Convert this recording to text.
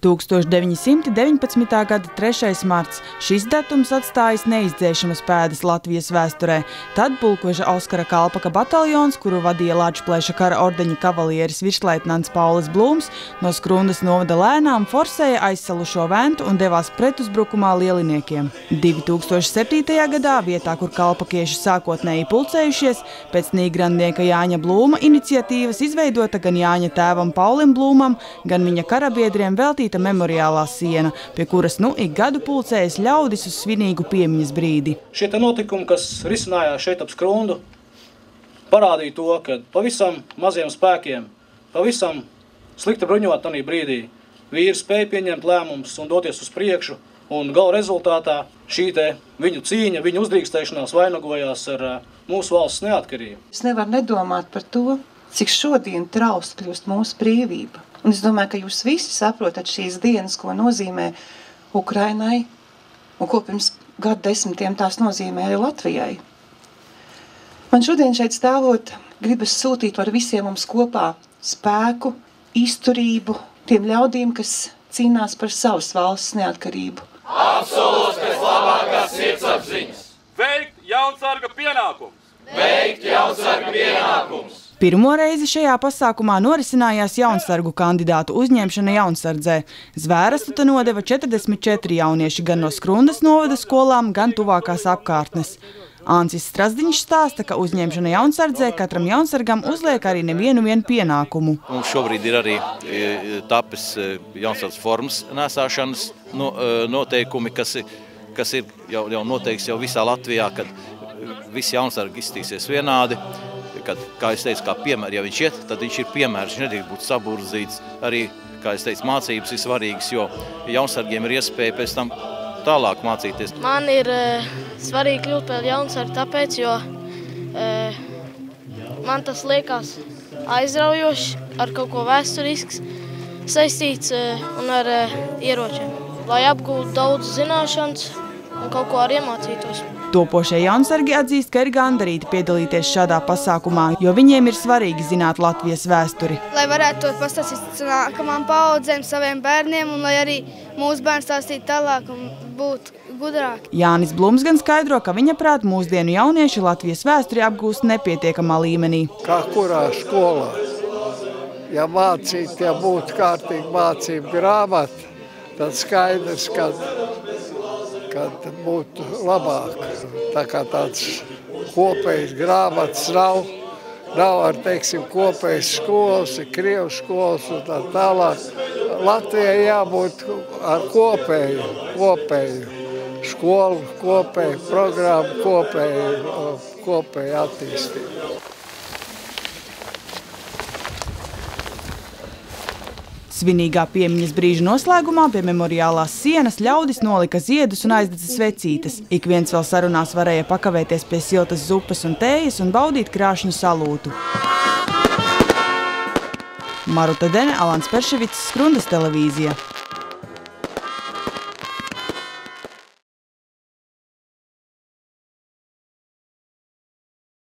1919. Gada 3. marts. Šis datums atstājis neizdzēšamas pēdas Latvijas vēsturē. Tad pulkveža Oskara Kalpaka bataljons, kuru vadīja Lačplēša kara ordeņa kavalieris virsleitnants Paulis Blūms, no Skrundas novada lēnām forsēja aizsalušo Ventu un devās pretuzbrukumā Lieliniekiem. 2007. gadā, vietā, kur kalpakieši sākotnēji pulcējušies, pēc nīgrandnieka Jāņa Blūma iniciatīvas izveidota gan Jāņa tēvam Paulim Blūmam, gan viņa karabiedriem veltīta memoriālā siena, pie kuras ik gadu pulcējas ļaudis uz svinīgu piemiņas brīdi. Šie notikumi, kas risinājās šeit ap Skrundu, parādīja to, ka pavisam maziem spēkiem, pavisam slikti bruņot tanī brīdī, vīri spēja pieņemt lēmumus un doties uz priekšu, un gala rezultātā šī viņu cīņa, viņu uzdrīkstēšanās vainagojās ar mūsu valsts neatkarību. Es nevaru nedomāt par to, cik šodien traust kļūst mūsu brīvība. Un es domāju, ka jūs visi saprotat šīs dienas, ko nozīmē Ukrainai un ko pirms gadu desmitiem tās nozīmē arī Latvijai. Man šodien šeit stāvot gribas sūtīt var visiem mums kopā spēku, izturību, tiem ļaudīm, kas cīnās par savas valsts neatkarību. Absolūts pēc labākās sirdsapziņas. Veikt jaunsarga pienākums. Veikt jaunsarga pienākums. Pirmo reizi šajā pasākumā norisinājās jaunsargu kandidātu uzņemšana jaunsardzē. Zvērestu te nodeva 44 jaunieši gan no Skrundas novada skolām, gan tuvākās apkārtnes. Ancis Strazdiņš stāsta, ka uzņemšana jaunsardzē katram jaunsargam uzliek arī nevienu pienākumu. Mums šobrīd ir arī tapis jaunsardzes formas nesāšanas noteikumi, kas ir jau noteikts jau visā Latvijā, kad visi jaunsargi izstīsies vienādi. Kad, kā es teicu, kā piemēri, ja viņš iet, tad viņš ir piemērs, viņš nedrīkst būt saburzīts. Arī, kā es teicu, mācības ir svarīgas, jo jaunsargiem ir iespēja pēc tam tālāk mācīties. Man ir svarīgi kļūt par jaunsargu tāpēc, jo man tas liekas aizraujoši, ar kaut ko vēsturisks saistīts un ar ieročiem, lai apgūtu daudz zināšanas un kaut ko arī iemācītos. Topošie jaunsargi atzīst, ka ir gandarīti piedalīties šādā pasākumā, jo viņiem ir svarīgi zināt Latvijas vēsturi. Lai varētu to pastāstīt nākamām paaudzēm, saviem bērniem, un lai arī mūsu bērni stāstītu tālāk un būtu gudrāki. Jānis Blums gan skaidro, ka viņa prāt mūsdienu jaunieši Latvijas vēsturi apgūst nepietiekamā līmenī. Kā kurā skolā, ja būtu kārtīgi mācību grāmata, tad skaidrs, kad būtu labāk. Tā kā tāds kopējs grāmatas nav ar, teiksim, kopējas skolas, ir krievu skolas un tā tālāk. Latvijai jābūt ar kopēju skolu, kopēju programmu, kopēju attīstību. Svinīgā piemiņas brīža noslēgumā pie memoriālās sienas ļaudis nolika ziedus un aizdedza svecītes. Ik viens vēl sarunās varēja pakavēties pie siltas zupas un tējas un baudīt krāšņu salūtu. Maruta Dene, Alans Perševics, Skrundas televīzija.